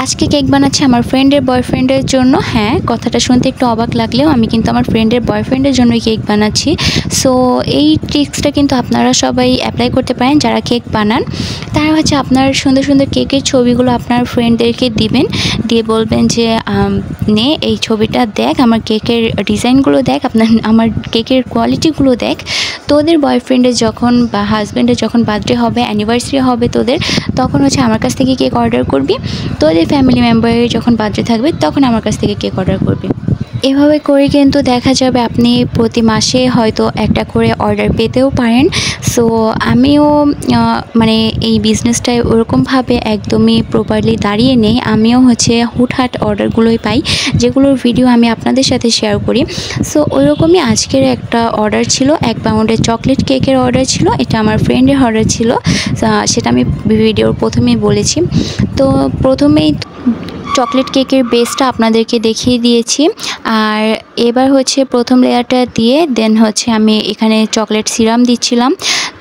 আজকে কেক বানাচ্ছি আমার ফ্রেন্ডের বয়ফ্রেন্ডের জন্য। হ্যাঁ, কথাটা শুনতে একটু অবাক লাগলেও আমি কিন্তু আমার ফ্রেন্ডের বয়ফ্রেন্ডের জন্যই কেক বানাচ্ছি। সো এই ট্রিক্সটা কিন্তু আপনারা সবাই অ্যাপ্লাই করতে পারেন যারা কেক বানান। তারা হচ্ছে আপনার সুন্দর সুন্দর কেকের ছবিগুলো আপনার ফ্রেন্ডদেরকে দিবেন, দিয়ে বলবেন যে নে এই ছবিটা দেখ, আমার কেকের ডিজাইনগুলো দেখ, আমার কেকের কোয়ালিটিগুলো দেখ। তোদের বয়ফ্রেন্ডের যখন বা হাজব্যান্ডের যখন বার্থডে হবে, অ্যানিভার্সারি হবে তোদের, তখন হচ্ছে আমার কাছ থেকে কেক অর্ডার করবি। তোদের ফ্যামিলি মেম্বারের যখন বার্থডে থাকবে তখন আমার কাছ থেকে কেক অর্ডার করবি। এভাবে করে কিন্তু দেখা যাবে আপনি প্রতি মাসে হয়তো একটা করে অর্ডার পেতেও পারেন। সো আমিও মানে এই বিজনেসটায় ওরকমভাবে একদমই প্রপারলি দাঁড়িয়ে নেই। আমিও হচ্ছে হুটহাট অর্ডারগুলোই পাই, যেগুলোর ভিডিও আমি আপনাদের সাথে শেয়ার করি। সো ওইরকমই আজকের একটা অর্ডার ছিল, 1 পাউন্ডের চকলেট কেকের অর্ডার ছিল। এটা আমার ফ্রেন্ডের অর্ডার ছিল, সেটা আমি ভিডিওর প্রথমেই বলেছি। তো প্রথমেই চকলেট কেকের বেসটা আপনাদেরকে দেখিয়ে দিয়েছি, আর এবার হচ্ছে প্রথম লেয়ারটা দিয়ে দেন হচ্ছে আমি এখানে চকলেট সিরাপ দিচ্ছিলাম।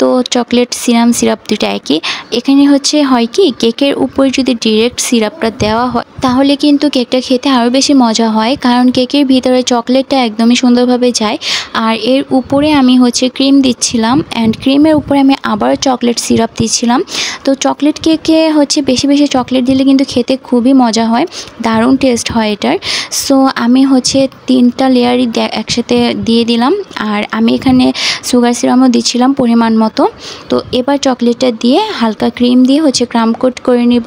তো চকলেট সিরাপ দুটো একই। এখানে হচ্ছে হয় কি, কেকের উপর যদি ডিরেক্ট সিরাপটা দেওয়া হয় তাহলে কিন্তু কেকটা খেতে আরও বেশি মজা হয়, কারণ কেকের ভিতরে চকলেটটা একদমই সুন্দরভাবে যায়। আর এর উপরে আমি হচ্ছে ক্রিম দিচ্ছিলাম, অ্যান্ড ক্রিমের উপরে আমি আবার চকলেট সিরাপ দিচ্ছিলাম। তো চকলেট কেকে হচ্ছে বেশি বেশি চকলেট দিলে কিন্তু খেতে খুবই মজা হয়, দারুণ টেস্ট হয় এটার। সো আমি হচ্ছে 3টা লেয়ারই একসাথে দিয়ে দিলাম, আর আমি এখানে সুগার সিরাপও দিচ্ছিলাম পরিমাণ মতো। তো এবার চকলেটটা দিয়ে হালকা ক্রিম দিয়ে হচ্ছে ক্রাম কোট করে নিব।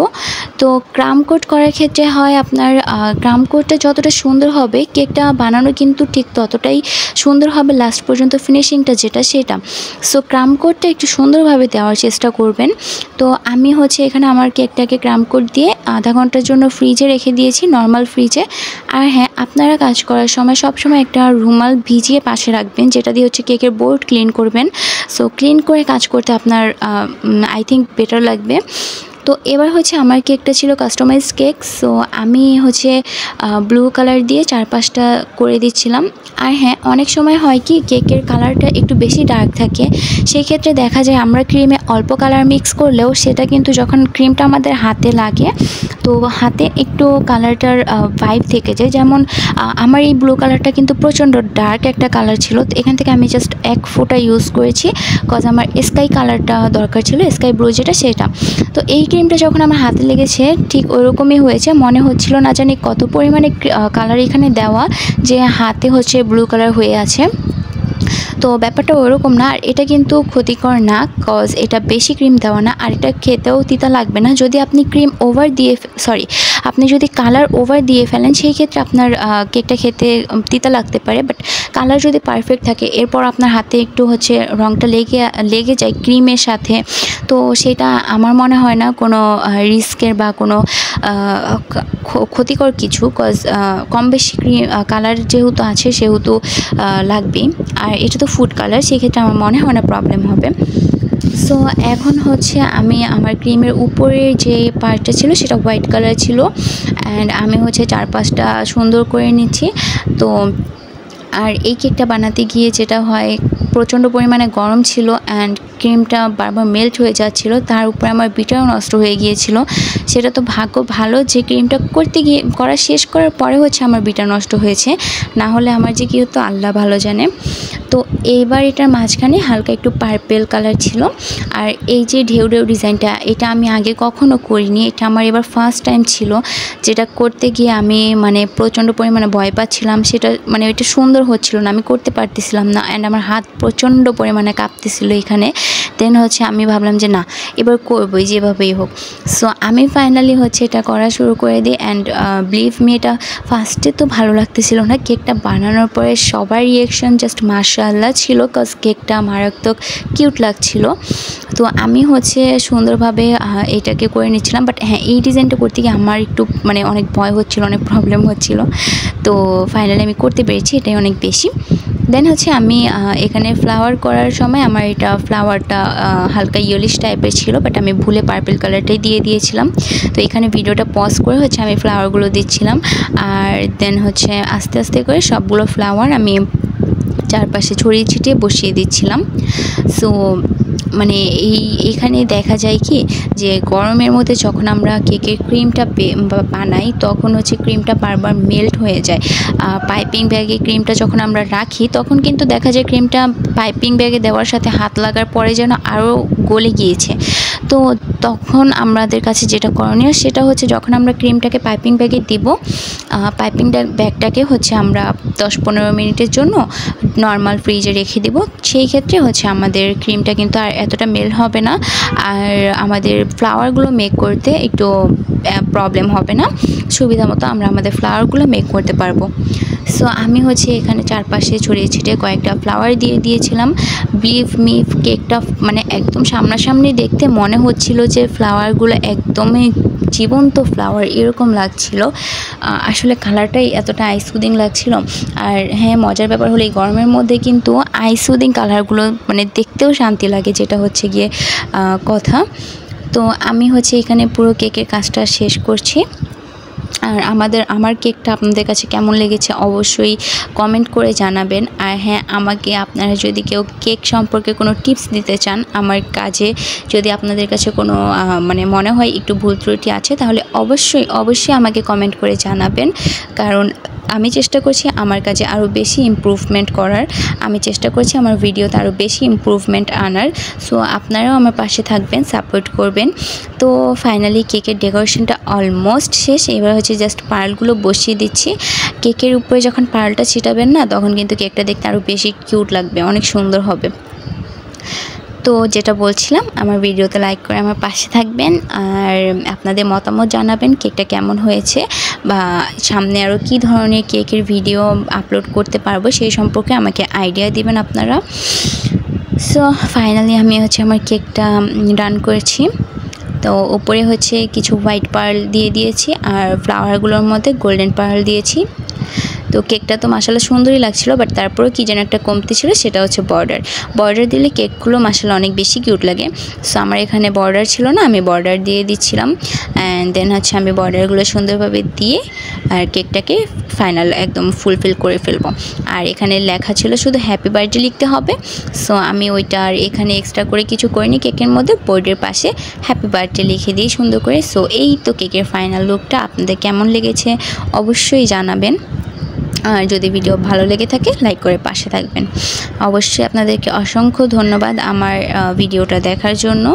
তো ক্রাম কোট করার ক্ষেত্রে হয় আপনার ক্রাম কোটটা যতটা সুন্দর হবে কেকটা বানানো কিন্তু ঠিক ততটাই সুন্দর হবে, লাস্ট পর্যন্ত ফিনিশিংটা যেটা সেটা। সো ক্রাম কোটটা একটু সুন্দরভাবে দেওয়ার চেষ্টা করবেন। তো আমি হচ্ছে এখানে আমার কেকটাকে ক্রাম কোট দিয়ে আধা ঘন্টার জন্য ফ্রিজে রেখে দিয়েছি, নর্মাল ফ্রিজে। আর হ্যাঁ, আপনারা কাজ করার সময় সবসময় একটা রুমাল ভিজিয়ে পাশে রাখবেন, যেটা দিয়ে হচ্ছে কেকের বোর্ড ক্লিন করবেন। সো ক্লিন করে কাজ করতে আপনার আই থিঙ্ক বেটার লাগবে। তো এবার হচ্ছে আমার কেকটা ছিল কাস্টমাইজ কেক। সো আমি হচ্ছে ব্লু কালার দিয়ে 4-5টা করে দিচ্ছিলাম। আর হ্যাঁ, অনেক সময় হয় কি, কেকের কালারটা একটু বেশি ডার্ক থাকে, সেই ক্ষেত্রে দেখা যায় আমরা ক্রিমে অল্প কালার মিক্স করলেও সেটা কিন্তু যখন ক্রিমটা আমাদের হাতে লাগে তো হাতে একটু কালারটার ভাইব থেকে যায়। যেমন আমার এই ব্লু কালারটা কিন্তু প্রচণ্ড ডার্ক একটা কালার ছিল, তো এখান থেকে আমি জাস্ট 1 ফোঁটা ইউজ করেছি, কজ আমার স্কাই কালারটা দরকার ছিল, স্কাই ব্লু যেটা সেটা। তো এই ক্রিমটা যখন আমার হাতে লেগেছে ঠিক ওরকমই হয়েছে, মনে হচ্ছিল না জানি কত পরিমাণে কালার এখানে দেওয়া যে হাতে হচ্ছে ব্লু কালার হয়ে আছে। তো ব্যাপারটা ওরকম না, আর এটা কিন্তু ক্ষতিকর না, কজ এটা বেশি ক্রিম দেওয়া না, আর এটা খেতেও তিতা লাগবে না। যদি আপনি ক্রিম ওভার দিয়ে আপনি যদি কালার ওভার দিয়ে ফেলেন সেই ক্ষেত্রে আপনার কেকটা খেতে তিতা লাগতে পারে। বাট কালার যদি পারফেক্ট থাকে, এরপর আপনার হাতে একটু হচ্ছে রঙটা লেগে যায় ক্রিমের সাথে, তো সেটা আমার মনে হয় না কোনো রিস্কের বা কোনো ক্ষতিকর কিছু, কজ কম বেশি ক্রিম কালার যেহেতু আছে সেহেতু লাগবেই, আর এটা তো ফুড কালার, সেক্ষেত্রে আমার মনে হয় না প্রবলেম হবে। সো এখন হচ্ছে আমি আমার ক্রিমের উপরে যে পার্টটা ছিল সেটা হোয়াইট কালার ছিল, অ্যান্ড আমি হচ্ছে 4-5টা সুন্দর করে নিচ্ছি। তো আর এই কেকটা বানাতে গিয়ে যেটা হয়, প্রচণ্ড পরিমাণে গরম ছিল অ্যান্ড ক্রিমটা বারবার মেল্ট হয়ে যাচ্ছিলো, তার উপরে আমার বিটারও নষ্ট হয়ে গিয়েছিল। সেটা তো ভাগ্য ভালো যে ক্রিমটা শেষ করার পরে হচ্ছে আমার বিটার নষ্ট হয়েছে, না হলে আমার যে কী হতো আল্লাহ ভালো জানে। তো এইবার এটার মাঝখানে হালকা একটু পার্পেল কালার ছিল, আর এই যে ঢেউ ডিজাইনটা, এটা আমি আগে কখনো করিনি, এটা আমার এবার ফার্স্ট টাইম ছিল, যেটা করতে গিয়ে আমি মানে প্রচণ্ড পরিমাণে ভয় পাচ্ছিলাম। সেটা মানে এটা সুন্দর হচ্ছিল না, আমি করতে পারতেছিলাম না, অ্যান্ড আমার হাত প্রচণ্ড পরিমাণে কাঁপতেছিল এখানে। দেন হচ্ছে আমি ভাবলাম যে না, এবার করবোই যেভাবেই হোক। সো আমি ফাইনালি হচ্ছে এটা করা শুরু করে দিই, অ্যান্ড বিলিভ মি, এটা ফার্স্টে তো ভালো লাগতেছিল না, কেকটা বানানোর পরে সবার রিয়েকশন জাস্ট মাশাআল্লাহ ছিল, কজ কেকটা মারাত্মক কিউট লাগছিল। তো আমি হচ্ছে সুন্দরভাবে এটাকে করে নিচ্ছিলাম। বাট হ্যাঁ, এই ডিজাইনটা করতে গিয়ে আমার একটু মানে অনেক ভয় হচ্ছিল, অনেক প্রবলেম হচ্ছিল। তো ফাইনালি আমি করতে পেরেছি, এটাই অনেক বেশি। দেন হচ্ছে আমি এখানে ফ্লাওয়ার করার সময় আমার এটা ফ্লাওয়ারটা হালকা ইয়েলিশ টাইপের ছিল, বাট আমি ভুলে পার্পল কালারটাই দিয়ে দিয়েছিলাম। তো এখানে ভিডিওটা পজ করে হচ্ছে আমি ফ্লাওয়ারগুলো দিচ্ছিলাম, আর দেন হচ্ছে আস্তে আস্তে করে সবগুলো ফ্লাওয়ার আমি চারপাশে ছড়িয়ে ছিটিয়ে বসিয়ে দিচ্ছিলাম। সো মানে এখানে দেখা যায় কি যে গরমের মধ্যে যখন আমরা কেকের ক্রিমটা বানাই তখন হচ্ছে ক্রিমটা বারবার মেল্ট হয়ে যায়। পাইপিং ব্যাগে ক্রিমটা যখন আমরা রাখি তখন কিন্তু দেখা যায় ক্রিমটা পাইপিং ব্যাগে দেওয়ার সাথে হাত লাগার পরে যেন আরও গলে গিয়েছে। তো তখন আমাদের কাছে যেটা করণীয় সেটা হচ্ছে যখন আমরা ক্রিমটাকে পাইপিং ব্যাগে দিব, পাইপিং ব্যাগটাকে হচ্ছে আমরা 10-15 মিনিটের জন্য নর্মাল ফ্রিজে রেখে দেব। সেই ক্ষেত্রে হচ্ছে আমাদের ক্রিমটা কিন্তু আর এতটা মেল্ট হবে না, আর আমাদের ফ্লাওয়ারগুলো মেক করতে একটু প্রবলেম হবে না, সুবিধা মতো আমরা আমাদের ফ্লাওয়ারগুলো মেক করতে পারবো। সো আমি হচ্ছে এখানে চারপাশে ছড়িয়ে ছিটিয়ে কয়েকটা ফ্লাওয়ার দিয়ে দিয়েছিলাম। বিলিভ মি, কেকটা মানে একদম সামনাসামনি দেখতে মনে হচ্ছিল যে ফ্লাওয়ারগুলো একদমই জীবন্ত ফ্লাওয়ার এরকম লাগছিল। আসলে কালারটাই এতটা আই সুদিং লাগছিল। আর হ্যাঁ, মজার ব্যাপার হলো এই গরমের মধ্যে কিন্তু আই সুদিং কালারগুলো মানে দেখতেও শান্তি লাগে, যেটা হচ্ছে গিয়ে কথা। তো আমি হচ্ছে এখানে পুরো কেকের কাজটা শেষ করছি। আর আমার কেকটা আপনাদের কাছে কেমন লেগেছে অবশ্যই কমেন্ট করে জানাবেন। আর হ্যাঁ, আমাকে আপনারা যদি কেউ কেক সম্পর্কে কোনো টিপস দিতে চান, আমার কাজে যদি আপনাদের কাছে কোনো মানে মনে হয় একটু ভুল ত্রুটি আছে, তাহলে অবশ্যই আমাকে কমেন্ট করে জানাবেন। কারণ আমি চেষ্টা করছি আমার কাজে আরও বেশি ইমপ্রুভমেন্ট করার, আমি চেষ্টা করছি আমার ভিডিওতে আরও বেশি ইমপ্রুভমেন্ট আনার। সো আপনারাও আমার পাশে থাকবেন, সাপোর্ট করবেন। তো ফাইনালি কেকের ডেকোরেশনটা অলমোস্ট শেষ। এবার হচ্ছে জাস্ট পার্লগুলো বসিয়ে দিচ্ছি। কেকের উপরে যখন পার্লটা ছিটাবেন না, তখন কিন্তু কেকটা দেখতে আরও বেশি কিউট লাগবে, অনেক সুন্দর হবে। তো যেটা বলছিলাম, আমার ভিডিওতে লাইক করে আমার পাশে থাকবেন, আর আপনাদের মতামত জানাবেন কেকটা কেমন হয়েছে, বা সামনে আরও কী ধরনের কেকের ভিডিও আপলোড করতে পারবো সেই সম্পর্কে আমাকে আইডিয়া দিবেন আপনারা। সো ফাইনালি আমি হচ্ছে আমার কেকটা রান করেছি। তো উপরে হচ্ছে কিছু হোয়াইট পার্ল দিয়ে দিয়েছি, আর ফ্লাওয়ারগুলোর মধ্যে গোল্ডেন পার্ল দিয়েছি। তো কেকটা তো মাশাআল্লাহ সুন্দরই লাগছিল, বাট তারপরেও কী যেন একটা কমতি ছিল, সেটা হচ্ছে বর্ডার দিলে কেকগুলো মাশাআল্লাহ অনেক বেশি কিউট লাগে। সো আমার এখানে বর্ডার ছিল না, আমি বর্ডার দিয়ে দিচ্ছিলাম। অ্যান্ড দেন হচ্ছে আমি বর্ডারগুলো সুন্দরভাবে দিয়ে আর কেকটাকে ফাইনাল একদম ফুলফিল করে ফেলবো। আর এখানে লেখা ছিল শুধু হ্যাপি বার্থডে লিখতে হবে। সো আমি ওইটা আর এখানে এক্সট্রা করে কিছু করিনি, কেকের মধ্যে বোর্ডের পাশে হ্যাপি বার্থডে লিখে দিই সুন্দর করে। সো এই তো কেকের ফাইনাল লুকটা। আপনাদের কেমন লেগেছে অবশ্যই জানাবেন, আর যদি ভিডিও ভালো লেগে থাকে লাইক করে পাশে থাকবেন। অবশ্যই আপনাদেরকে অসংখ্য ধন্যবাদ আমার ভিডিওটা দেখার জন্য।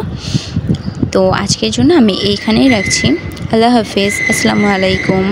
তো আজকের জন্য আমি এইখানেই রাখছি। আল্লাহ হাফেজ, আসসালামু আলাইকুম।